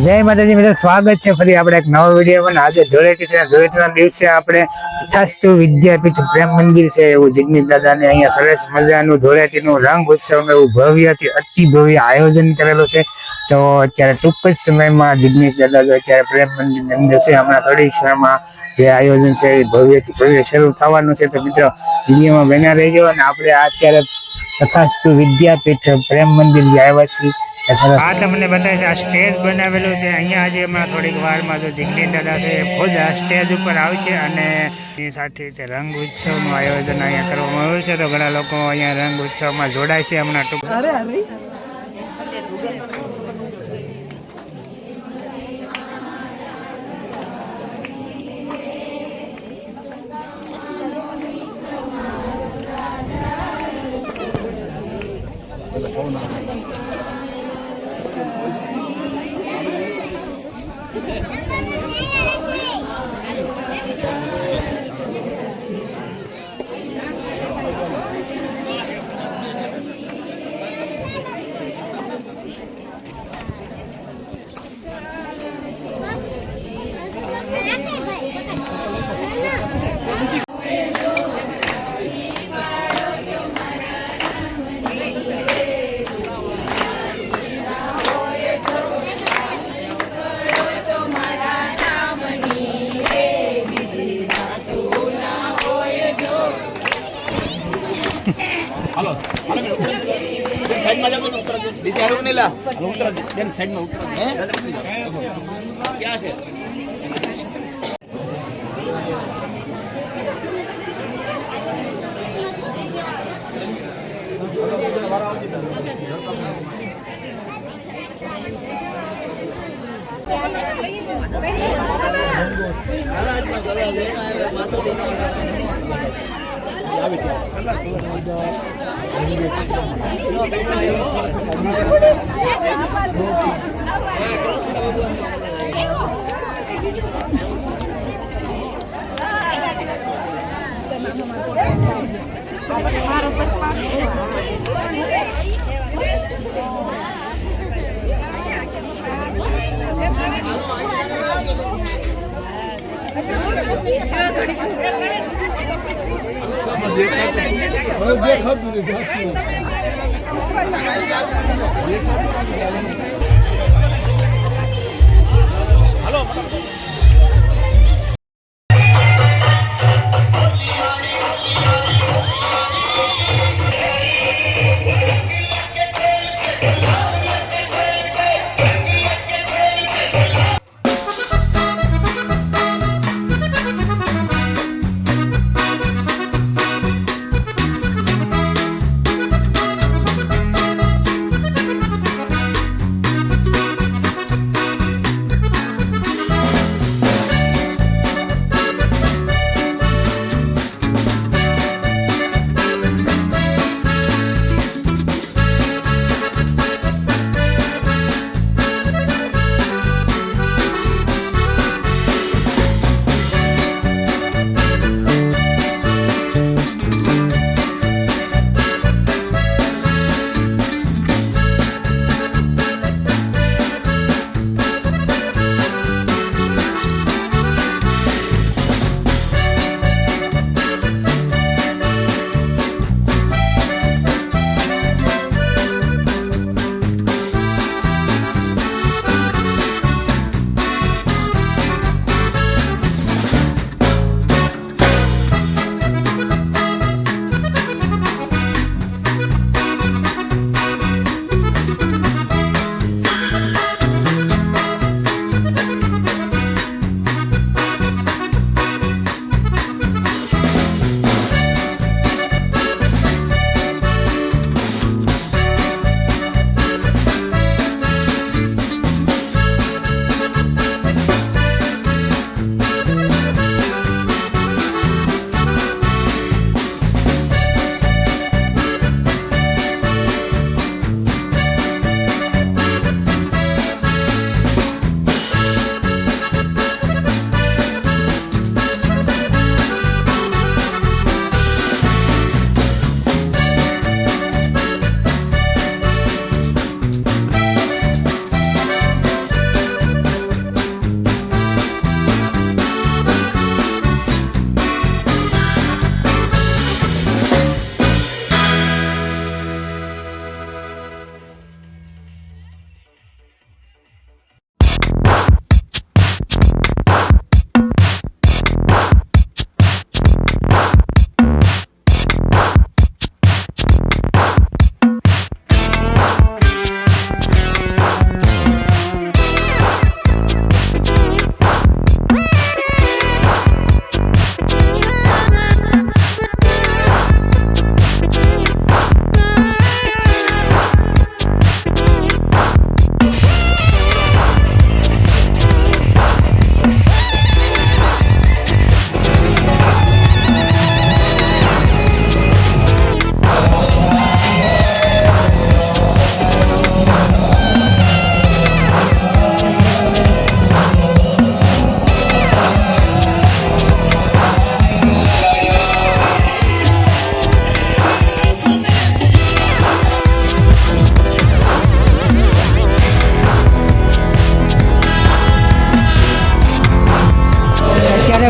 જય માતાજી મિત્રો, સ્વાગત છે ફરી આપણે એક નવા વિડીયોમાં. આજે ધૂળેટી છે. ધૂળેટીના દિવસે આપણે તથાસ્તુ વિદ્યાપીઠ પ્રેમ મંદિર છે એવું જિગ્નેશ દાદાને અહીંયા સરસ મજાનું ધૂળેટીનું રંગ ઉત્સવનું એવું ભવ્યથી અતિ ભવ્ય આયોજન કરેલું છે. તો અત્યારે ટૂંક જ સમયમાં જિગ્નેશ દાદા તો અત્યારે પ્રેમ મંદિરની અંદર છે. હમણાં થોડીક સમયમાં જે આયોજન છે એ ભવ્યથી ભવ્ય શરૂ થવાનું છે. તો મિત્રો વિડીયોમાં બન્યા રહેજો. અને આપણે અત્યારે તથાસ્તુ વિદ્યાપીઠ પ્રેમ મંદિર જે આવ્યા છીએ આ તમને બતાવે છે. આ સ્ટેજ બનાવેલું છે અહીંયા. આજે હમણાં થોડીક વારમાં જો જિગ્નેશ દાદા છે એ ખુદ આ સ્ટેજ ઉપર આવશે અને એની સાથે છે રંગ ઉત્સવનું આયોજન અહીંયા કરવામાં આવ્યું છે. તો ઘણા લોકો અહીંયા રંગ ઉત્સવમાં જોડાય છે હમણાં ટૂંક. हेलो साइड में जाओ उतर दो नीचे आरो नहीं ला उतर देन साइड में उतर हैं क्या है हेलो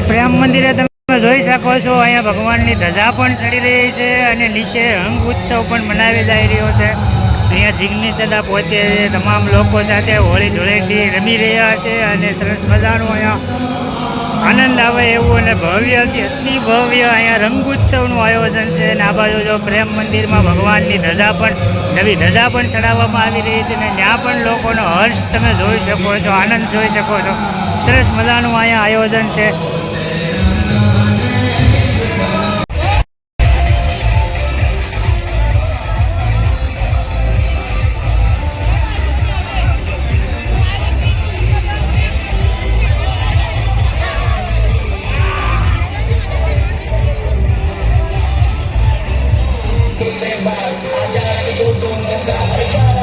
પ્રેમ મંદિરે તમે જોઈ શકો છો અહીંયા ભગવાનની ધજા પણ ચડી રહી છે અને નીચે રંગ ઉત્સવ પણ મનાવી જઈ રહ્યો છે. અહીંયા જિગ્નેશ દાદા પોતે તમામ લોકો સાથે હોળી ધૂળેટી રમી રહ્યા છે અને સરસ મજાનું અહીંયા આનંદ આવે એવું અને ભવ્યથી અતિ ભવ્ય અહીંયા રંગોત્સવનું આયોજન છે. અને આ બાજુ જો પ્રેમ મંદિરમાં ભગવાનની ધજા પણ નવી ધજા પણ ચડાવવામાં આવી રહી છે અને ત્યાં પણ લોકોનો હર્ષ તમે જોઈ શકો છો, આનંદ જોઈ શકો છો. સરસ મજાનું અહીંયા આયોજન છે. Ajar aku tuh